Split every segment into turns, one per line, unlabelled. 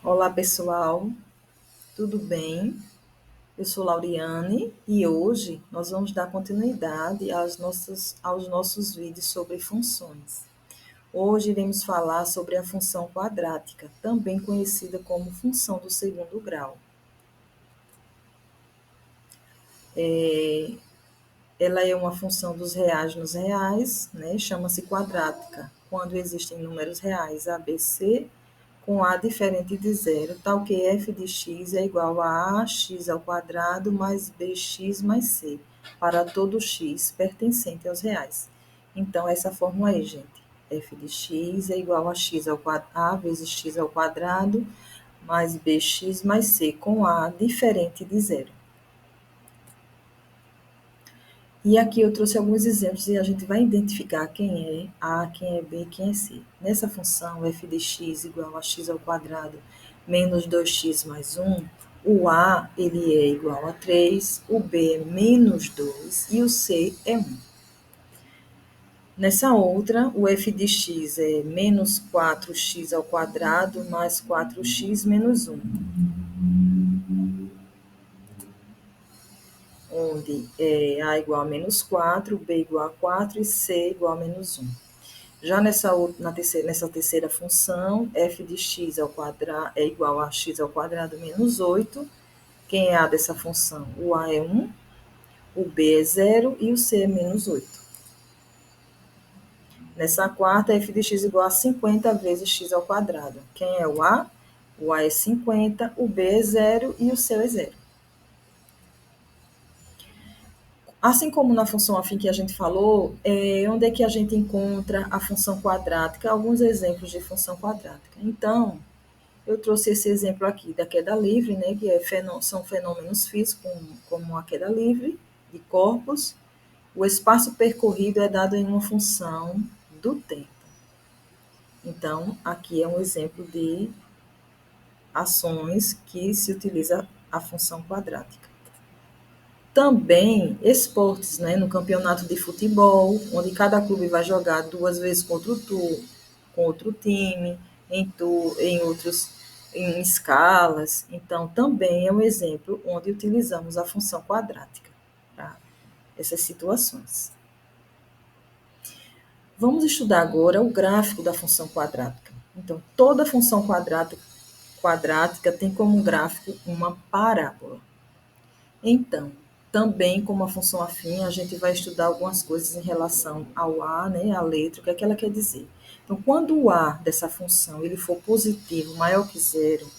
Olá, pessoal, tudo bem? Eu sou Lauriane e hoje nós vamos dar continuidade aos nossos vídeos sobre funções. Hoje iremos falar sobre a função quadrática, também conhecida como função do segundo grau. Ela é uma função dos reais nos reais, né? Chama-se quadrática, quando existem números reais A, B, C, com A diferente de zero, tal que f de x é igual a ax ao quadrado mais bx mais c, para todo x pertencente aos reais. Então, essa fórmula aí, gente. F de x é igual a x ao quadrado, a vezes x ao quadrado, mais bx mais c, com A diferente de zero. E aqui eu trouxe alguns exemplos e a gente vai identificar quem é A, quem é B, quem é C. Nessa função, f de x igual a x ao quadrado menos 2x mais 1, o A ele é igual a 3, o B é menos 2 e o C é 1. Nessa outra, o f de x é menos 4x ao quadrado mais 4x menos 1. Onde A igual a menos 4, B igual a 4 e C igual a menos 1. Já nessa terceira função, f de x ao quadrado é igual a x ao quadrado menos 8. Quem é A dessa função? O A é 1, o B é 0 e o C é menos 8. Nessa quarta, f de x igual a 50 vezes x ao quadrado. Quem é o A? O A é 50, o B é 0 e o C é 0. Assim como na função afim que a gente falou, onde é que a gente encontra a função quadrática? Alguns exemplos de função quadrática. Então, eu trouxe esse exemplo aqui da queda livre, né, que são fenômenos físicos, como a queda livre de corpos. O espaço percorrido é dado em uma função do tempo. Então, aqui é um exemplo de ações que se utiliza a função quadrática. Também esportes, né, no campeonato de futebol, onde cada clube vai jogar 2 vezes com outro time, em outros em escalas. Então, também é um exemplo onde utilizamos a função quadrática para essas situações. Vamos estudar agora o gráfico da função quadrática. Então, toda função quadrática tem como gráfico uma parábola. Então, também como a função afim, a gente vai estudar algumas coisas em relação ao A, né, a letra, o que é que ela quer dizer. Então, quando o A dessa função ele for positivo, maior que zero,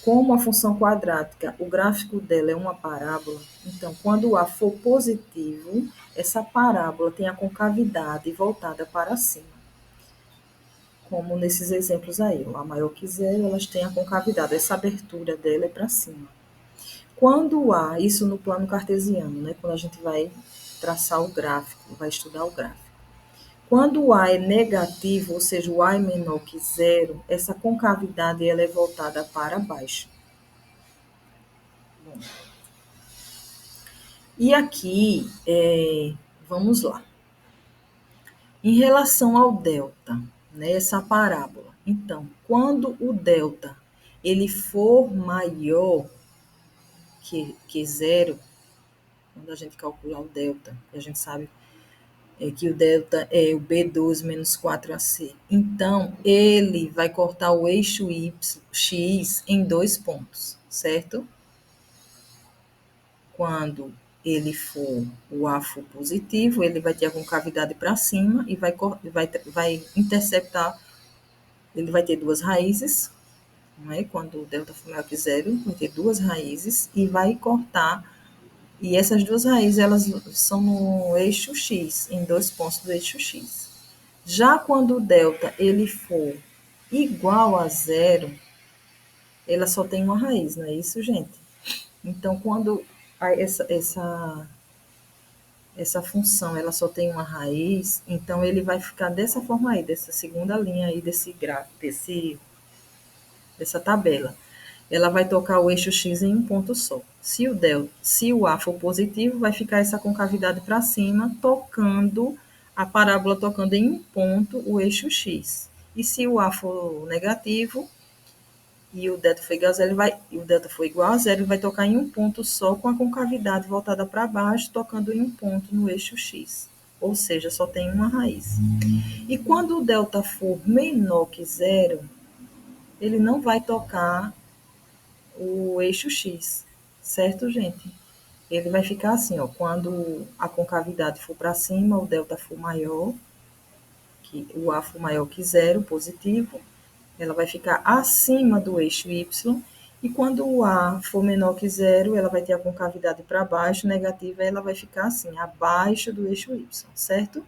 como a função quadrática, o gráfico dela é uma parábola, então, quando o A for positivo, essa parábola tem a concavidade voltada para cima. Como nesses exemplos aí, o A maior que zero, elas têm a concavidade, essa abertura dela é para cima. Quando há, isso no plano cartesiano, né, quando a gente vai traçar o gráfico, vai estudar o gráfico. Quando o A é negativo, ou seja, o A é menor que zero, essa concavidade ela é voltada para baixo. Bom, e aqui, vamos lá. Em relação ao delta, né, essa parábola. Então, quando o delta ele for maior que zero, quando a gente calcular o delta, a gente sabe que o delta é o B12 menos 4AC. Então, ele vai cortar o eixo X em 2 pontos, certo? Quando o A for positivo, ele vai ter a concavidade para cima e vai interceptar, ele vai ter 2 raízes, não é? Quando o delta for maior que zero, vai ter 2 raízes e vai cortar. E essas 2 raízes, elas são no eixo X, em 2 pontos do eixo X. Já quando o delta ele for igual a zero, ela só tem uma raiz, não é isso, gente? Então, quando essa função ela só tem uma raiz, então ele vai ficar dessa forma aí, dessa segunda linha aí dessa tabela. Ela vai tocar o eixo X em um ponto só. Se o A for positivo, vai ficar essa concavidade para cima, tocando a parábola tocando em um ponto o eixo X. E se o A for negativo e o delta for igual a zero, ele vai tocar em um ponto só, com a concavidade voltada para baixo, tocando em um ponto no eixo x. Ou seja, só tem uma raiz. E quando o delta for menor que zero, ele não vai tocar o eixo x, certo, gente? Ele vai ficar assim, ó, quando a concavidade for para cima, o delta for maior, que o A for maior que zero, positivo, ela vai ficar acima do eixo Y, e quando o A for menor que zero, ela vai ter a concavidade para baixo, negativa, ela vai ficar assim, abaixo do eixo Y, certo?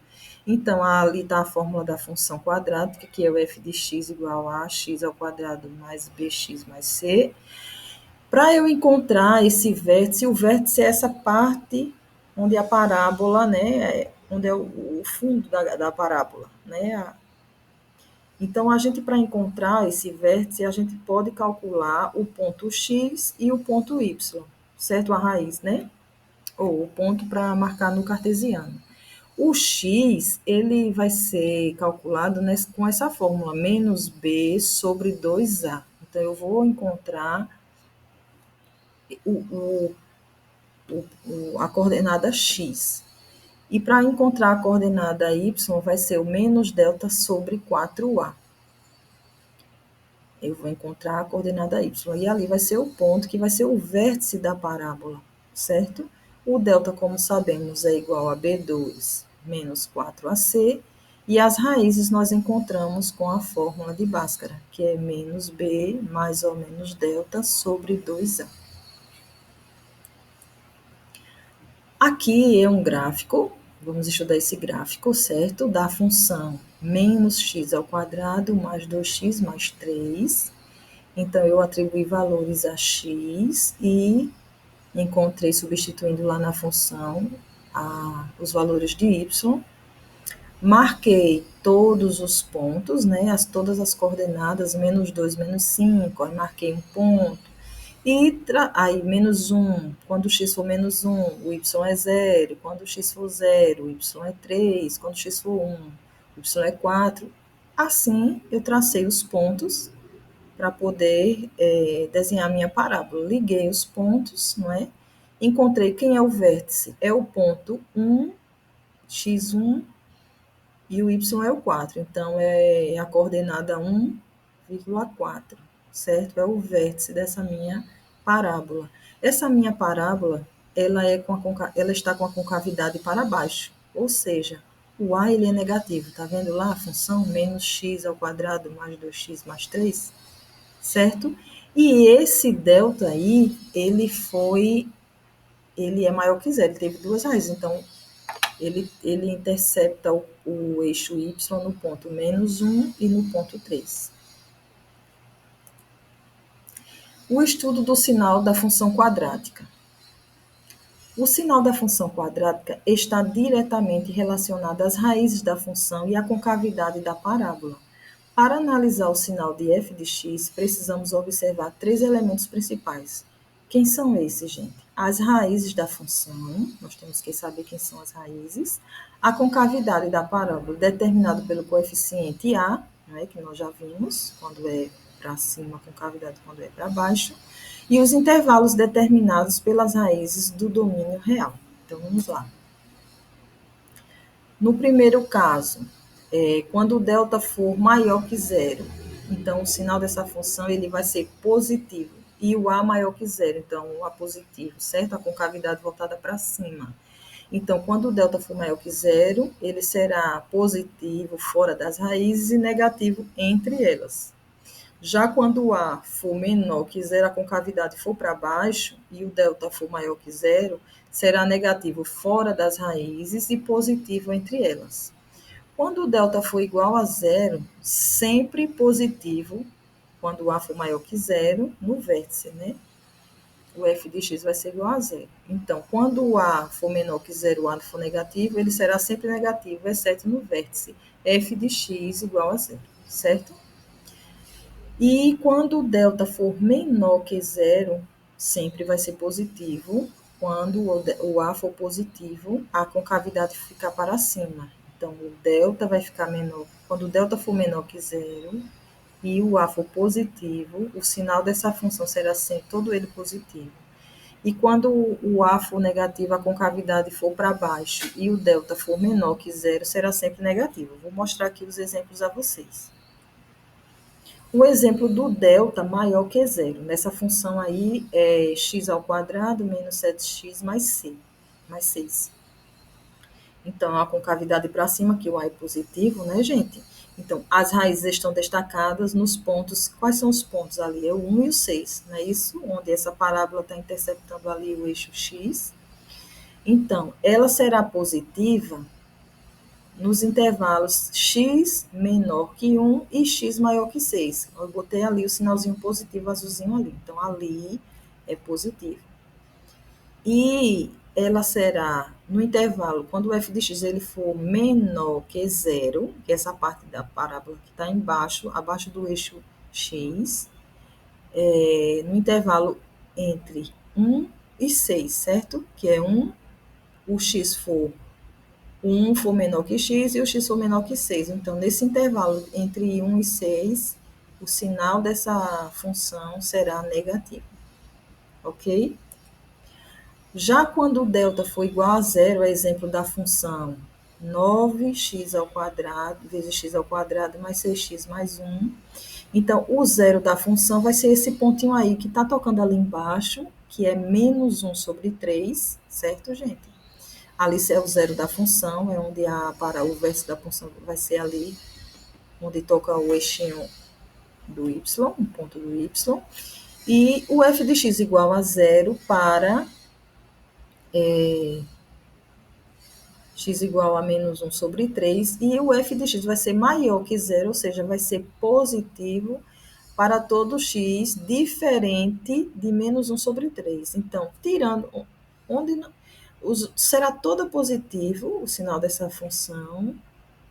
Então, ali está a fórmula da função quadrática, que é o f de x igual a x ao quadrado mais bx mais c. Para eu encontrar esse vértice, o vértice é essa parte onde a parábola, né, onde é o fundo da parábola, né? Então, a gente, para encontrar esse vértice, a gente pode calcular o ponto x e o ponto y, certo? A raiz, né? Ou o ponto para marcar no cartesiano. O x, ele vai ser calculado com essa fórmula, menos b sobre 2a. Então, eu vou encontrar a coordenada x. E para encontrar a coordenada y, vai ser o menos delta sobre 4a. Eu vou encontrar a coordenada y. E ali vai ser o ponto que vai ser o vértice da parábola, certo? O delta, como sabemos, é igual a B2 menos 4AC. E as raízes nós encontramos com a fórmula de Bhaskara, que é menos B mais ou menos delta sobre 2A. Aqui é um gráfico, vamos estudar esse gráfico, certo? Da função menos x ao quadrado mais 2x mais 3. Então, eu atribuí valores a x e encontrei, substituindo lá na função, os valores de y. Marquei todos os pontos, né? Todas as coordenadas, menos 2, menos 5, aí marquei um ponto. E aí, menos 1, quando o x for menos 1, o y é 0. Quando o x for 0, o y é 3. Quando o x for 1, o y é 4. Assim, eu tracei os pontos para poder desenhar a minha parábola. Liguei os pontos, não é? Encontrei quem é o vértice. É o ponto 1, x1, e o y é o 4. Então, é a coordenada 1,4, certo? É o vértice dessa minha parábola. Essa minha parábola, ela está com a concavidade para baixo, ou seja, o a ele é negativo. Tá vendo lá a função? Menos x ao quadrado mais 2x mais 3, certo? E esse delta aí, ele é maior que zero, ele teve duas raízes, então ele intercepta o eixo y no ponto menos 1 e no ponto 3. O estudo do sinal da função quadrática. O sinal da função quadrática está diretamente relacionado às raízes da função e à concavidade da parábola. Para analisar o sinal de f de x, precisamos observar três elementos principais. Quem são esses, gente? As raízes da função, nós temos que saber quem são as raízes, a concavidade da parábola, determinado pelo coeficiente A, né, que nós já vimos, quando é para cima, a concavidade quando é para baixo, e os intervalos determinados pelas raízes do domínio real. Então, vamos lá. No primeiro caso, quando o delta for maior que zero, então o sinal dessa função ele vai ser positivo, e o a maior que zero, então o a positivo, certo? A concavidade voltada para cima. Então, quando o delta for maior que zero, ele será positivo fora das raízes e negativo entre elas. Já quando o a for menor que zero, a concavidade for para baixo e o delta for maior que zero, será negativo fora das raízes e positivo entre elas. Quando o delta for igual a zero, sempre positivo, quando o a for maior que zero, no vértice, né? O f de x vai ser igual a zero. Então, quando o a for menor que zero, o a for negativo, ele será sempre negativo, exceto no vértice, f de x igual a zero, certo? E quando o delta for menor que zero, sempre vai ser positivo. Quando o a for positivo, a concavidade fica para cima. Então, o delta vai ficar menor. Quando o delta for menor que zero, e o A for positivo, o sinal dessa função será sempre todo ele positivo. E quando o A for negativo, a concavidade for para baixo e o delta for menor que zero, será sempre negativo. Vou mostrar aqui os exemplos a vocês. O exemplo do delta maior que zero. Nessa função aí é x ao quadrado menos 7x mais 6. Então, a concavidade para cima, que o A é positivo, né, gente? Então, as raízes estão destacadas nos pontos. Quais são os pontos ali? É o 1 e o 6, não é isso? Onde essa parábola está interceptando ali o eixo x. Então, ela será positiva nos intervalos x menor que 1 e x maior que 6. Eu botei ali o sinalzinho positivo azulzinho ali. Então, ali é positivo. E ela será no intervalo, quando o f de x ele for menor que zero, que é essa parte da parábola que está embaixo, abaixo do eixo x, no intervalo entre 1 e 6, certo? Que é 1, o x for 1 for menor que x e o x for menor que 6. Então, nesse intervalo entre 1 e 6, o sinal dessa função será negativo, ok? Já quando o delta for igual a zero, é exemplo da função 9x ao quadrado vezes x ao quadrado mais 6x mais 1. Então, o zero da função vai ser esse pontinho aí que está tocando ali embaixo, que é menos 1 sobre 3, certo, gente? Ali é o zero da função, é onde para o verso da função vai ser ali, onde toca o eixinho do y, um ponto do y. E o f de x igual a zero para x igual a menos 1 sobre 3, e o f de x vai ser maior que zero, ou seja, vai ser positivo para todo x diferente de menos 1 sobre 3. Então, tirando onde será todo positivo o sinal dessa função,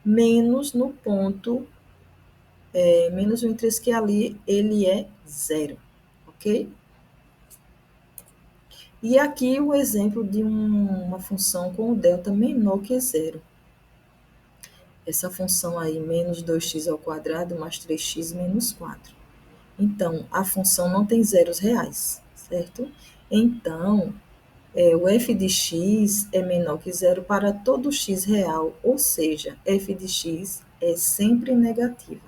menos no ponto, menos o interesse que ali ele é zero, ok? E aqui o exemplo de uma função com o delta menor que zero. Essa função aí, menos 2x ao quadrado mais 3x menos 4. Então, a função não tem zeros reais, certo? Então, o f de x é menor que zero para todo x real, ou seja, f de x é sempre negativa.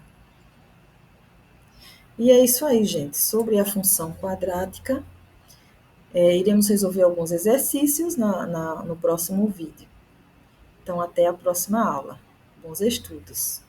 E é isso aí, gente. Sobre a função quadrática, iremos resolver alguns exercícios no próximo vídeo. Então, até a próxima aula. Bons estudos!